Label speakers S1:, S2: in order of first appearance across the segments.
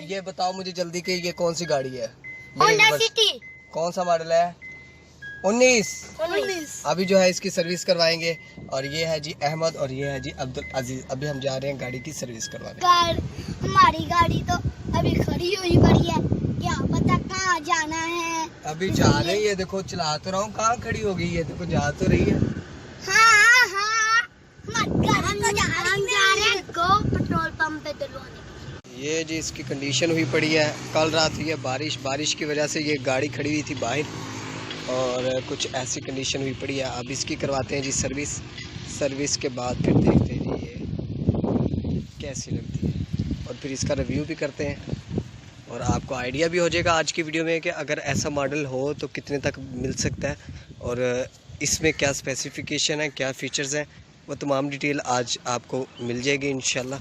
S1: ये बताओ मुझे जल्दी कि ये कौन सी गाड़ी है?
S2: Honda city.
S1: कौन सा मॉडल है? 19। अभी जो है इसकी सर्विस करवाएंगे। और ये है जी अहमद और ये है जी अब्दुल अजीज। अभी हम जा रहे हैं गाड़ी की सर्विस करवाने।
S2: हमारी गाड़ी तो अभी खड़ी हुई पड़ी है, क्या पता कहाँ जाना है।
S1: अभी जा रहे हैं, देखो चला तो रहा हूँ, कहाँ खड़ी हो गई है? देखो जा तो रही है।
S2: हाँ हाँ, हम जा रहे हैं पेट्रोल पंप पे डलवाने।
S1: ये जी इसकी कंडीशन हुई पड़ी है। कल रात हुई है बारिश की वजह से ये गाड़ी खड़ी हुई थी बाहर और कुछ ऐसी कंडीशन हुई पड़ी है। अब इसकी करवाते हैं जी सर्विस के बाद फिर देखते हैं जी ये कैसी लगती है और फिर इसका रिव्यू भी करते हैं और आपको आइडिया भी हो जाएगा आज की वीडियो में कि अगर ऐसा मॉडल हो तो कितने तक मिल सकता है और इसमें क्या स्पेसिफिकेशन है, क्या फ़ीचर्स हैं, वो तमाम डिटेल आज आपको मिल जाएगी इंशाल्लाह।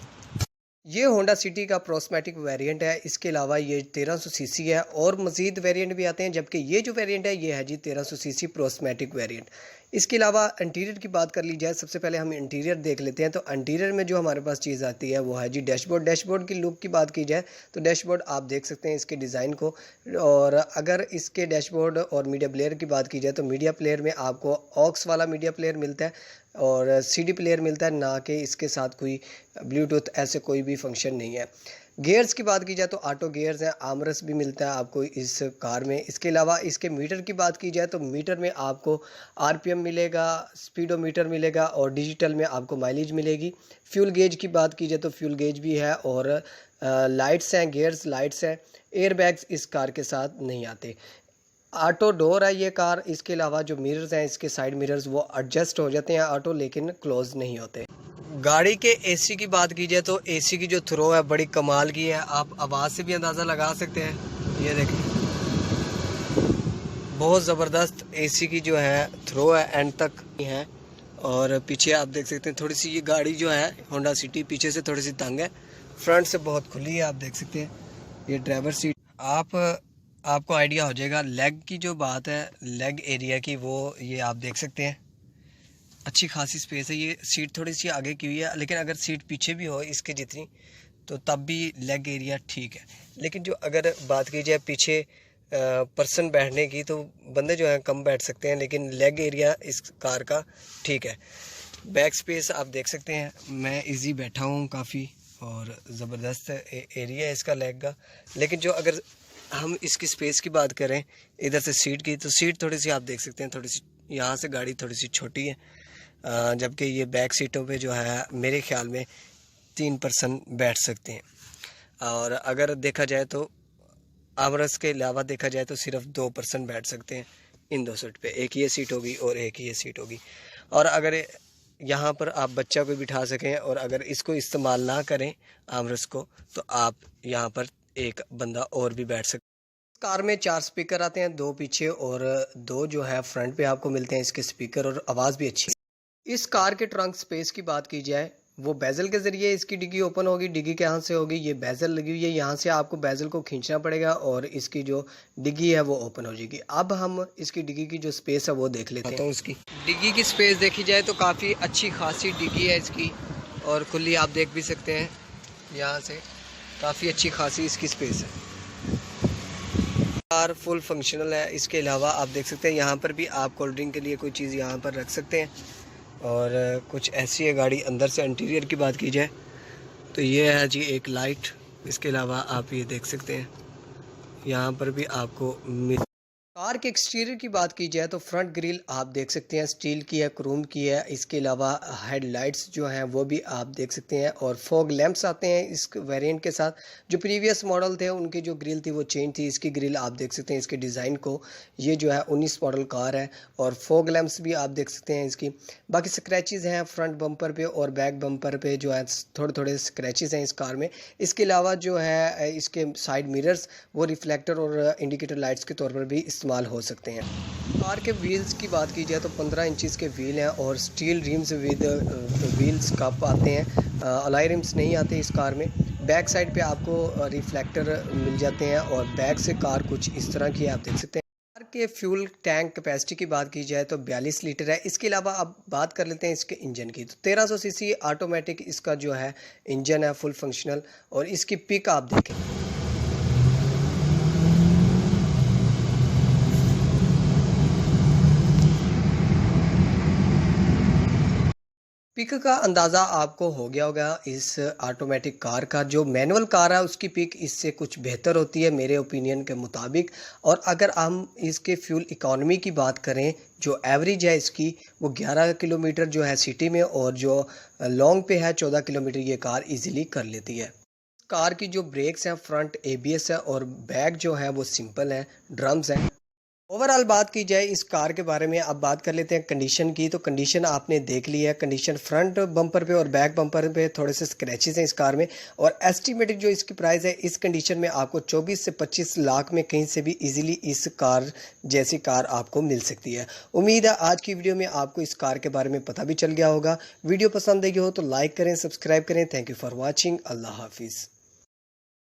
S1: ये होंडा सिटी का प्रोस्मेटिक वेरिएंट है। इसके अलावा ये 1300 सीसी है और मज़ीद वेरिएंट भी आते हैं, जबकि ये जो वेरिएंट है ये है जी 1300 सीसी प्रोस्मेटिक वेरिएंट। इसके अलावा इंटीरियर की बात कर ली जाए, सबसे पहले हम इंटीरियर देख लेते हैं। तो इंटीरियर में जो हमारे पास चीज़ आती है वो है जी डैशबोर्ड की लुक की बात की जाए तो डैशबोर्ड आप देख सकते हैं इसके डिज़ाइन को। और अगर इसके डैशबोर्ड और मीडिया प्लेयर की बात की जाए तो मीडिया प्लेयर में आपको ऑक्स वाला मीडिया प्लेयर मिलता है और सीडी प्लेयर मिलता है, ना कि इसके साथ कोई ब्लूटूथ ऐसे कोई भी फंक्शन नहीं है। गियर्स की बात की जाए तो ऑटो गियर्स हैं, आर्मरेस्ट भी मिलता है आपको इस कार में। इसके अलावा इसके मीटर की बात की जाए तो मीटर में आपको आरपीएम मिलेगा, स्पीडोमीटर मिलेगा और डिजिटल में आपको माइलेज मिलेगी। फ्यूल गेज की बात की जाए तो फ्यूल गेज भी है और लाइट्स हैं, गियर्स लाइट्स हैं। एयर बैग्स इस कार के साथ नहीं आते। ऑटो डोर है ये कार। इसके अलावा जो मिरर्स हैं इसके साइड मिरर्स वो एडजस्ट हो जाते हैं ऑटो, लेकिन क्लोज नहीं होते। गाड़ी के एसी की बात की जाए तो एसी की जो थ्रो है बड़ी कमाल की है, आप आवाज़ से भी अंदाज़ा लगा सकते हैं। ये देखें बहुत ज़बरदस्त एसी की जो है थ्रो है, एंड तक है। और पीछे आप देख सकते हैं थोड़ी सी ये गाड़ी जो है होंडा सिटी पीछे से थोड़ी सी तंग है, फ्रंट से बहुत खुली है। आप देख सकते हैं ये ड्राइवर सीट। आपको आइडिया हो जाएगा लेग की जो बात है, लेग एरिया की, वो ये आप देख सकते हैं अच्छी खासी स्पेस है। ये सीट थोड़ी सी आगे की हुई है, लेकिन अगर सीट पीछे भी हो इसके जितनी तो तब भी लेग एरिया ठीक है। लेकिन जो अगर बात की जाए पीछे पर्सन बैठने की तो बंदे जो हैं कम बैठ सकते हैं, लेकिन लेग एरिया इस कार का ठीक है। बैक स्पेस आप देख सकते हैं, मैं इजी बैठा हूँ काफ़ी और ज़बरदस्त एरिया है इसका लेग का। लेकिन जो अगर हम इसकी स्पेस की बात करें इधर से सीट की, तो सीट थोड़ी सी आप देख सकते हैं थोड़ी सी यहाँ से गाड़ी थोड़ी सी छोटी है, जबकि ये बैक सीटों पे जो है मेरे ख्याल में 3 पर्सन बैठ सकते हैं। और अगर देखा जाए तो आर्मरेस्ट के अलावा देखा जाए तो सिर्फ 2 पर्सन बैठ सकते हैं इन 2 सीट पे, एक ये सीट होगी और एक ये सीट होगी। और अगर यहाँ पर आप बच्चा को बिठा सकें और अगर इसको इस्तेमाल ना करें आर्मरेस्ट को, तो आप यहाँ पर एक बंदा और भी बैठ सकते हैं। कार में 4 स्पीकर आते हैं, 2 पीछे और 2 जो है फ्रंट पे आपको मिलते हैं इसके स्पीकर, और आवाज़ भी अच्छी है। इस कार के ट्रंक स्पेस की बात की जाए वो बेजल के ज़रिए इसकी डिग्गी ओपन होगी। डिग्गी कहाँ से होगी? ये बेजल लगी हुई है, यहाँ से आपको बेजल को खींचना पड़ेगा और इसकी जो डिग्गी है वो ओपन हो जाएगी। अब हम इसकी डिग्गी की जो स्पेस है वो देख लेते हैं। तो उसकी डिग्गी की स्पेस देखी जाए तो काफ़ी अच्छी खासी डिग्गी है इसकी और खुली आप देख भी सकते हैं, यहाँ से काफ़ी अच्छी खासी इसकी स्पेस है। कार फुल फंक्शनल है। इसके अलावा आप देख सकते हैं यहाँ पर भी आप कोल्ड ड्रिंक के लिए कोई चीज़ यहाँ पर रख सकते हैं और कुछ ऐसी है गाड़ी। अंदर से इंटीरियर की बात की जाए तो ये है जी एक लाइट। इसके अलावा आप ये देख सकते हैं यहाँ पर भी आपको कार के एक्सटीरियर की बात की जाए तो फ्रंट ग्रिल आप देख सकते हैं स्टील की है, क्रोम की है। इसके अलावा हेडलाइट्स जो हैं वो भी आप देख सकते हैं और फॉग लैंप्स आते हैं इस वेरिएंट के साथ। जो प्रीवियस मॉडल थे उनकी जो ग्रिल थी वो चेंज थी, इसकी ग्रिल आप देख सकते हैं इसके डिज़ाइन को। ये जो है 19 मॉडल कार है और फॉग लैंप्स भी आप देख सकते हैं इसकी। बाकी स्क्रैचेस हैं फ्रंट बम्पर पे और बैक बम्पर पे जो है थोड़े थोड़े स्क्रैचेस हैं इस कार में। इसके अलावा जो है इसके साइड मिरर्स वो रिफ्लेक्टर और इंडिकेटर लाइट्स के तौर पर भी इस्तेमाल हो सकते हैं। कार के व्हील्स की बात की जाए तो 15 इंचेस के व्हील हैं और steel RIMS with wheels cup आते हैं, अलॉय रिम्स नहीं आते इस कार में। बैक साइड पे आपको रिफ्लेक्टर मिल जाते हैं और बैक से कार कुछ इस तरह की आप देख सकते हैं। कार के फ्यूल टैंक कैपेसिटी की बात की जाए तो 42 लीटर है। इसके अलावा अब बात कर लेते हैं इसके इंजन की। तो 1300 सीसी ऑटोमेटिक इसका जो है इंजन है, फुल फंक्शनल। और इसकी पिक आप देखें पिक का अंदाज़ा आपको हो गया होगा इस ऑटोमेटिक कार का। जो मैनुअल कार है उसकी पिक इससे कुछ बेहतर होती है मेरे ओपिनियन के मुताबिक। और अगर हम इसके फ्यूल इकॉनमी की बात करें, जो एवरेज है इसकी वो 11 किलोमीटर जो है सिटी में, और जो लॉन्ग पे है 14 किलोमीटर ये कार इजीली कर लेती है। कार की जो ब्रेक्स हैं फ्रंट ABS है और बैक जो है वो सिंपल है, ड्रम्स हैं। ओवरऑल बात की जाए इस कार के बारे में, अब बात कर लेते हैं कंडीशन की। तो कंडीशन आपने देख ली है। कंडीशन फ्रंट बम्पर पे और बैक बम्पर पे थोड़े से स्क्रैचेस हैं इस कार में। और एस्टिमेटेड जो इसकी प्राइस है इस कंडीशन में आपको 24 से 25 लाख में कहीं से भी इजीली इस कार जैसी कार आपको मिल सकती है। उम्मीद है आज की वीडियो में आपको इस कार के बारे में पता भी चल गया होगा। वीडियो पसंद आई हो तो लाइक करें, सब्सक्राइब करें। Thank you for watching. अल्लाह हाफिज़।